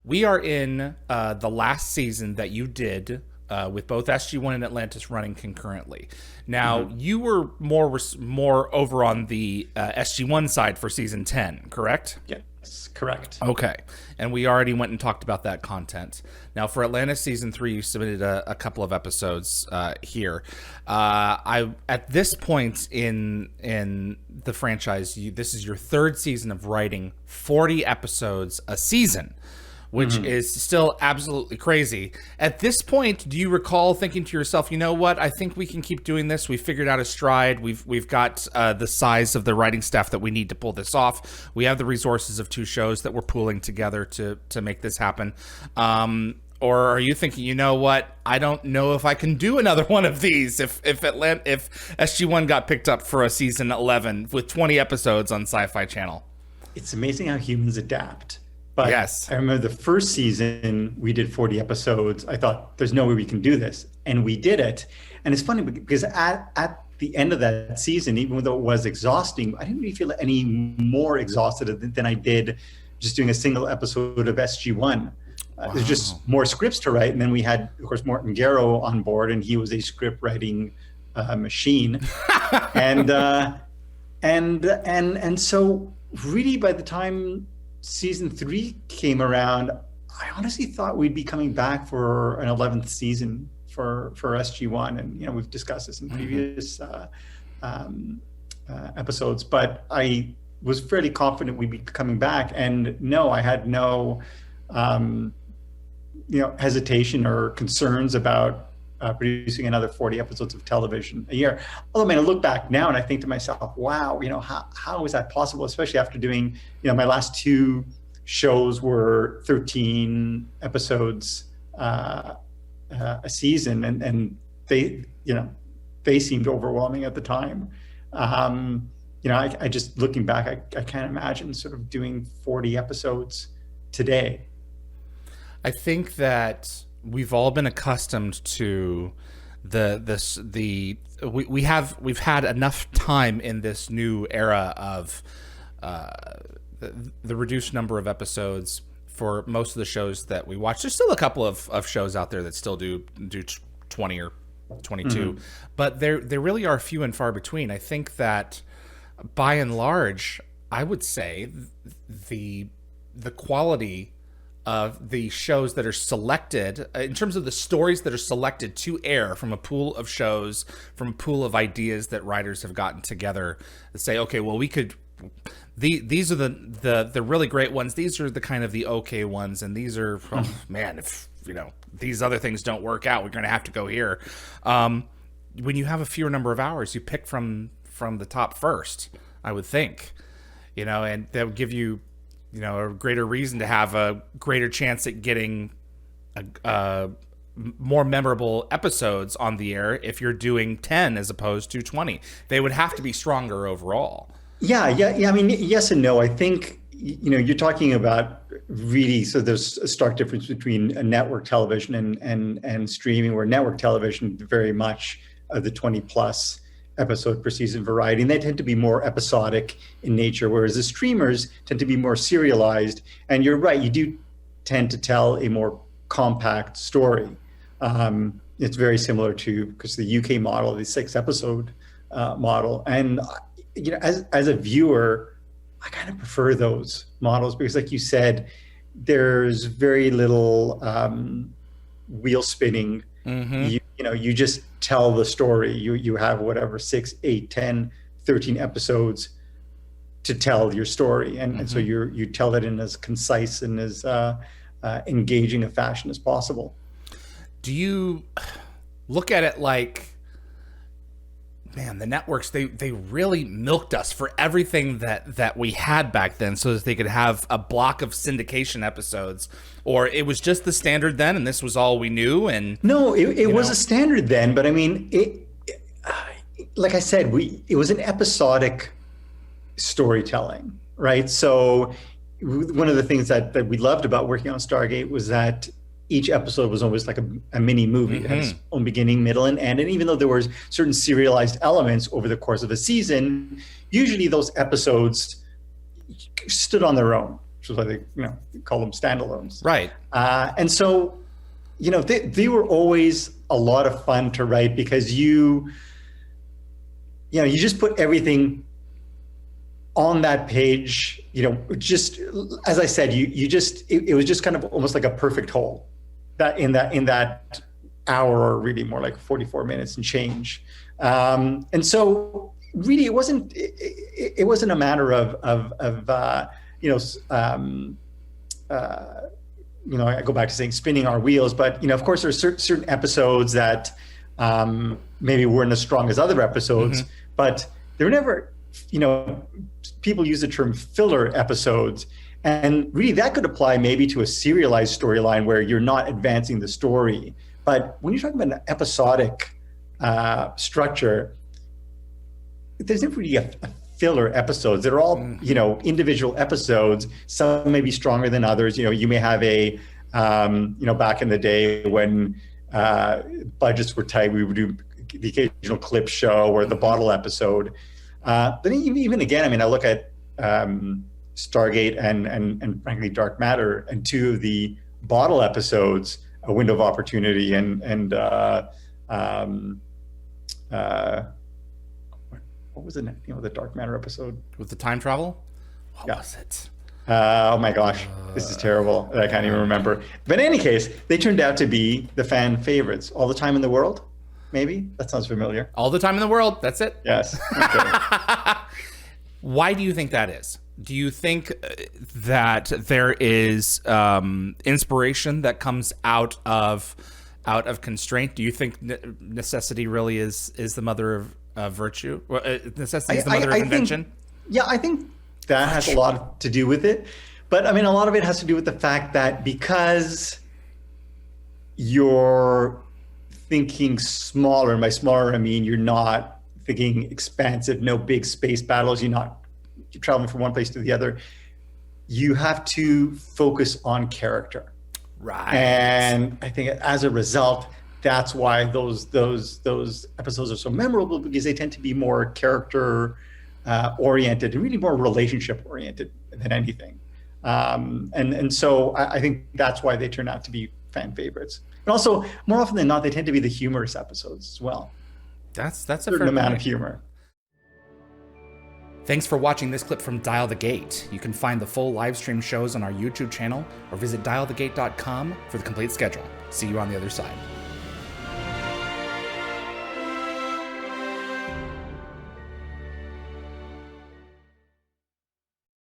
We are in the last season that you did with both SG-1 and Atlantis running concurrently. Now, you were more over on the SG-1 side for season 10, correct? Yes, correct. Okay, and we already went and talked about that content. Now, for Atlantis season 3, you submitted a couple of episodes here. At this point in the franchise, this is your third season of writing 40 episodes a season, which is still absolutely crazy. At this point, do you recall thinking to yourself, you know what, I think we can keep doing this. We figured out a stride. We've got the size of the writing staff that we need to pull this off. We have the resources of 2 shows that we're pooling together to make this happen. Or are you thinking, you know what, I don't know if I can do another one of these if SG-1 got picked up for a season 11 with 20 episodes on Sci-Fi Channel? It's amazing how humans adapt. But yes. I remember the first season, we did 40 episodes. I thought, there's no way we can do this. And we did it. And it's funny because at the end of that season, even though it was exhausting, I didn't really feel any more exhausted than I did just doing a single episode of SG-1. There's just more scripts to write. And then we had, of course, Morton Garrow on board, and he was a script writing machine. and so really by the time season 3 came around, I honestly thought we'd be coming back for an 11th season for SG-1, and we've discussed this in previous episodes. But I was fairly confident we'd be coming back, and no, I had no hesitation or concerns about producing another 40 episodes of television a year. Although, I look back now and I think to myself, wow, how is that possible? Especially after doing, my last 2 shows were 13 episodes a season, and they seemed overwhelming at the time. I just, looking back, I can't imagine sort of doing 40 episodes today. I think that we've all been accustomed to we've had enough time in this new era of the reduced number of episodes for most of the shows that we watch. There's still a couple of shows out there that still do 20 or 22, but there really are few and far between. I think that by and large, I would say the quality of the shows that are selected, in terms of the stories that are selected to air from a pool of shows, from a pool of ideas that writers have gotten together, and say, okay, well, we could, these are the really great ones, these are the kind of the okay ones, and these are, man, if these other things don't work out, we're going to have to go here. When you have a fewer number of hours, you pick from the top first, I would think, and that would give you a greater reason to have a greater chance at getting more memorable episodes on the air if you're doing 10 as opposed to 20. They would have to be stronger overall. Yeah. Yes and no. I think, you're talking about really, so there's a stark difference between a network television and streaming, where network television very much the 20 plus episode per season variety, and they tend to be more episodic in nature, whereas the streamers tend to be more serialized. And you're right, you do tend to tell a more compact story. It's very similar to, because the UK model, the 6 episode model, and as a viewer, I kind of prefer those models because, like you said, there's very little wheel spinning. You just tell the story. You have whatever 6, 8, 10, 13 episodes to tell your story, and so you tell it in as concise and as engaging a fashion as possible. Do you look at it like, man, the networks, they really milked us for everything that we had back then so that they could have a block of syndication episodes, or it was just the standard then and this was all we knew? And no, it was a standard then, but like I said, it was an episodic storytelling, right? So one of the things that we loved about working on Stargate was that each episode was almost like a mini movie. It had its own beginning, middle, and end. And even though there were certain serialized elements over the course of a season, usually those episodes stood on their own. which is why they call them standalones. Right. And so, they were always a lot of fun to write because you just put everything on that page, just as I said, it was just kind of almost like a perfect whole that in that hour, or really more like 44 minutes and change. And so really it wasn't a matter of I go back to saying spinning our wheels, but of course there's certain episodes that maybe weren't as strong as other episodes, but they were never, people use the term filler episodes, and really that could apply maybe to a serialized storyline where you're not advancing the story. But when you're talking about an episodic structure, there's never really a filler episodes. They're all, individual episodes. Some may be stronger than others. You may have a, back in the day when budgets were tight, we would do the occasional clip show or the bottle episode. But even again, I look at Stargate and frankly Dark Matter, and two of the bottle episodes, A Window of Opportunity and what was the name of the Dark Matter episode? With the time travel? What was it? Oh my gosh, this is terrible. I can't even remember. But in any case, they turned out to be the fan favorites. All the Time in the World? Maybe? That sounds familiar. All the Time in the World. That's it. Yes. Okay. Why do you think that is? Do you think that there is inspiration that comes out of constraint? Do you think necessity really is the mother of virtue? Necessity is the mother of invention? I think that has a lot to do with it. But a lot of it has to do with the fact that because you're thinking smaller, and by smaller I mean you're not thinking expansive, no big space battles, you're traveling from one place to the other, you have to focus on character. Right. And I think as a result, that's why those episodes are so memorable, because they tend to be more character oriented and really more relationship oriented than anything. And so I think that's why they turn out to be fan favorites. And also, more often than not, they tend to be the humorous episodes as well. That's a certain amount of humor. Thanks for watching this clip from Dial the Gate. You can find the full live stream shows on our YouTube channel or visit dialthegate.com for the complete schedule. See you on the other side.